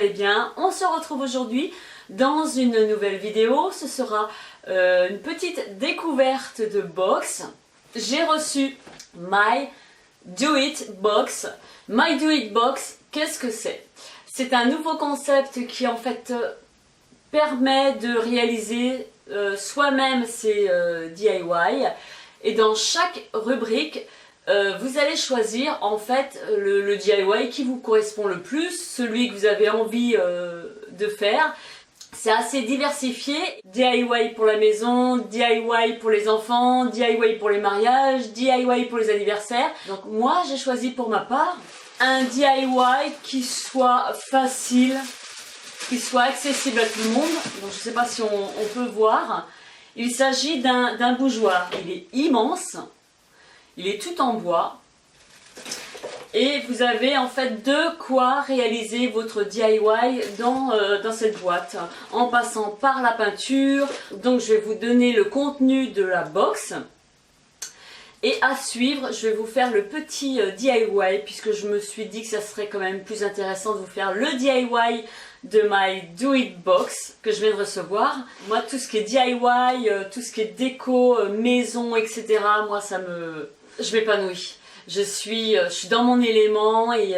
allez bien. On se retrouve aujourd'hui dans une nouvelle vidéo. Ce sera une petite découverte de box. J'ai reçu My Do It Box. My Do It Box, qu'est-ce que c'est? C'est un nouveau concept qui en fait permet de réaliser soi-même ses DIY. Et dans chaque rubrique, vous allez choisir en fait le DIY qui vous correspond le plus, celui que vous avez envie de faire. C'est assez diversifié, DIY pour la maison, DIY pour les enfants, DIY pour les mariages, DIY pour les anniversaires. Donc moi j'ai choisi pour ma part un DIY qui soit facile, qui soit accessible à tout le monde. Donc je ne sais pas si on peut voir. Il s'agit d'un bougeoir, il est immense, il est tout en bois. Et vous avez en fait de quoi réaliser votre DIY dans cette boîte en passant par la peinture. Donc je vais vous donner le contenu de la box. Et à suivre, je vais vous faire le petit DIY puisque je me suis dit que ça serait quand même plus intéressant de vous faire le DIY de My Do It Box que je viens de recevoir. Moi tout ce qui est DIY, tout ce qui est déco, maison, etc. Moi je m'épanouis. Je suis dans mon élément et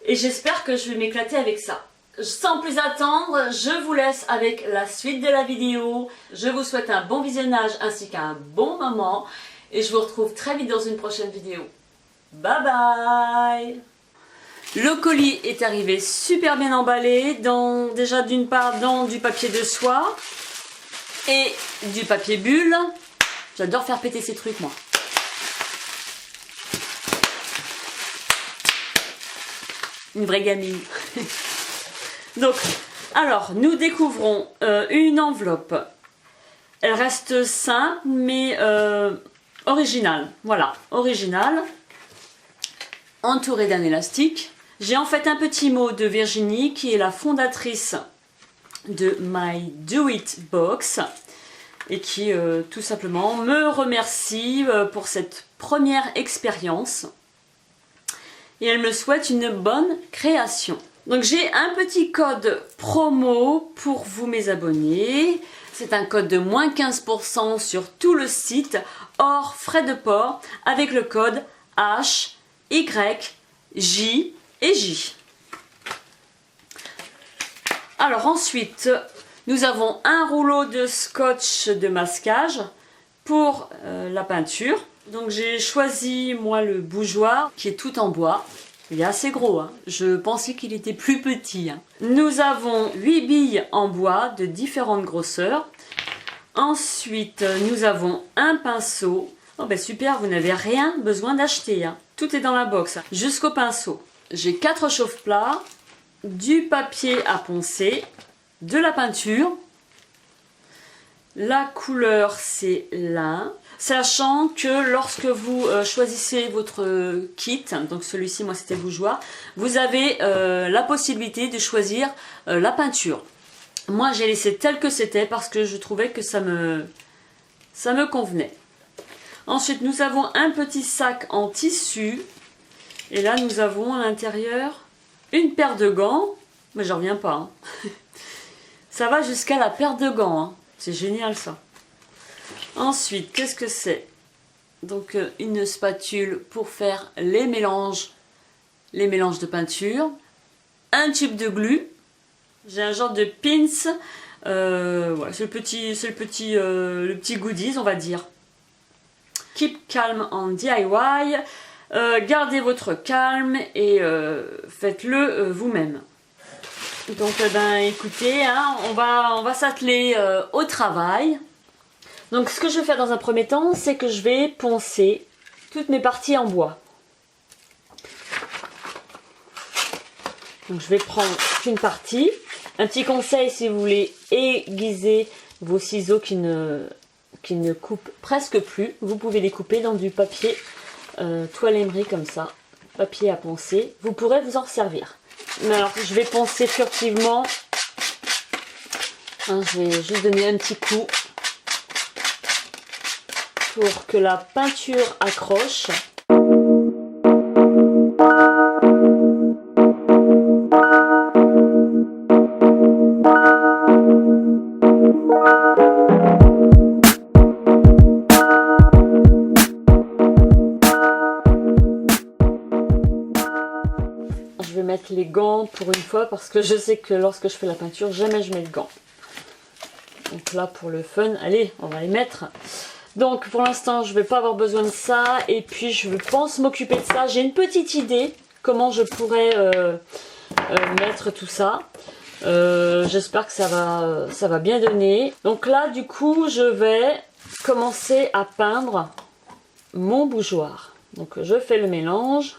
j'espère que je vais m'éclater avec ça. Sans plus attendre, je vous laisse avec la suite de la vidéo. Je vous souhaite un bon visionnage ainsi qu'un bon moment. Et je vous retrouve très vite dans une prochaine vidéo. Bye bye! Le colis est arrivé super bien emballé, déjà d'une part dans du papier de soie et du papier bulle. J'adore faire péter ces trucs moi. Une vraie gamine. Donc, alors, nous découvrons une enveloppe. Elle reste simple, mais originale. Voilà, originale. Entourée d'un élastique. J'ai en fait un petit mot de Virginie, qui est la fondatrice de My Do It Box. Et qui, tout simplement, me remercie pour cette première expérience. Et elle me souhaite une bonne création. Donc j'ai un petit code promo pour vous mes abonnés. C'est un code de moins 15% sur tout le site, hors frais de port, avec le code H, Y, J et J. Alors ensuite, nous avons un rouleau de scotch de masquage pour la peinture. Donc j'ai choisi moi le bougeoir qui est tout en bois. Il est assez gros, hein. Je pensais qu'il était plus petit. Hein. Nous avons 8 billes en bois de différentes grosseurs. Ensuite, nous avons un pinceau. Oh ben super, vous n'avez rien besoin d'acheter. Hein. Tout est dans la box, jusqu'au pinceau. J'ai 4 chauffe-plats, du papier à poncer, de la peinture. La couleur, c'est lin. Sachant que lorsque vous choisissez votre kit, donc celui-ci, moi c'était bougeoir, vous avez la possibilité de choisir la peinture. Moi j'ai laissé tel que c'était parce que je trouvais que ça me convenait. Ensuite nous avons un petit sac en tissu. Et là nous avons à l'intérieur une paire de gants. Mais j'en reviens pas. Hein. Ça va jusqu'à la paire de gants. Hein. C'est génial ça. Ensuite, qu'est-ce que c'est? Donc une spatule pour faire les mélanges de peinture. Un tube de glu. J'ai un genre de pins. Voilà, c'est le petit goodies, on va dire. Keep calm on DIY. Gardez votre calme et faites-le vous-même. Donc écoutez, hein, on va s'atteler au travail. Donc ce que je vais faire dans un premier temps, c'est que je vais poncer toutes mes parties en bois. Donc je vais prendre une partie. Un petit conseil si vous voulez aiguiser vos ciseaux qui ne coupent presque plus, vous pouvez les couper dans du papier toile émery comme ça, papier à poncer. Vous pourrez vous en servir. Mais alors je vais poncer furtivement. Hein, je vais juste donner un petit coup pour que la peinture accroche. mettre les gants pour une fois parce que je sais que lorsque je fais la peinture, jamais je mets de gants. Donc là, pour le fun, allez, on va les mettre. Donc pour l'instant, je ne vais pas avoir besoin de ça. Et puis, je pense m'occuper de ça. J'ai une petite idée comment je pourrais mettre tout ça. J'espère que ça va bien donner. Donc là, du coup, je vais commencer à peindre mon bougeoir. Donc je fais le mélange.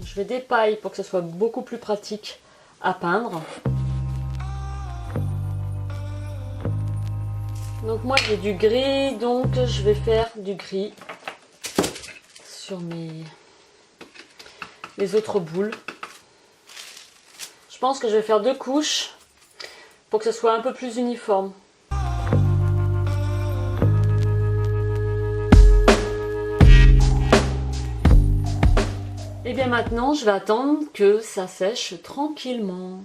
Je fais des pailles pour que ce soit beaucoup plus pratique à peindre. Donc moi j'ai du gris, donc je vais faire du gris sur les autres boules. Je pense que je vais faire 2 couches pour que ce soit un peu plus uniforme. Et bien maintenant, je vais attendre que ça sèche tranquillement.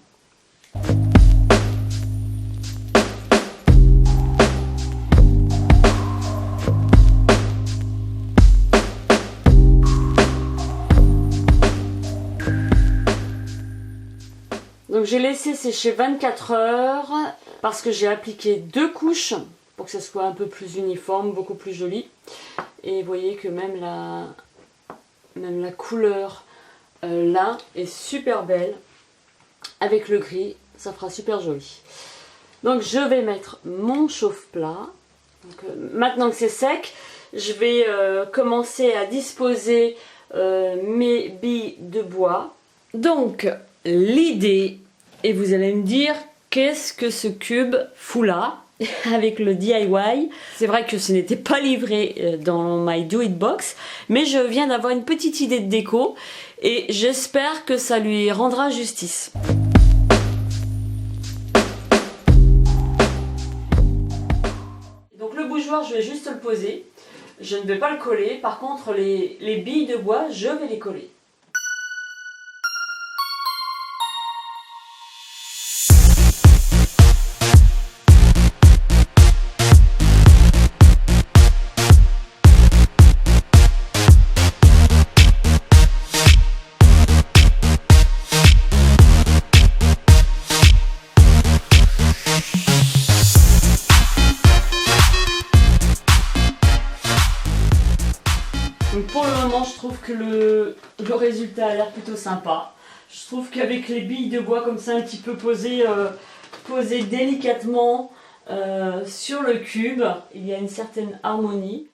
Donc j'ai laissé sécher 24 heures parce que j'ai appliqué 2 couches pour que ça soit un peu plus uniforme, beaucoup plus joli. Et vous voyez que même la couleur là est super belle avec le gris, ça fera super joli. Donc je vais mettre mon chauffe-plat. Maintenant que c'est sec, je vais commencer à disposer mes billes de bois. Donc l'idée, et vous allez me dire qu'est-ce que ce cube fout là avec le DIY. C'est vrai que ce n'était pas livré dans My Do It Box, mais je viens d'avoir une petite idée de déco et j'espère que ça lui rendra justice. Donc le bougeoir, je vais juste le poser. Je ne vais pas le coller. Par contre, les billes de bois, je vais les coller. Donc pour le moment, je trouve que le résultat a l'air plutôt sympa. Je trouve qu'avec les billes de bois comme ça, un petit peu posées délicatement sur le cube, il y a une certaine harmonie.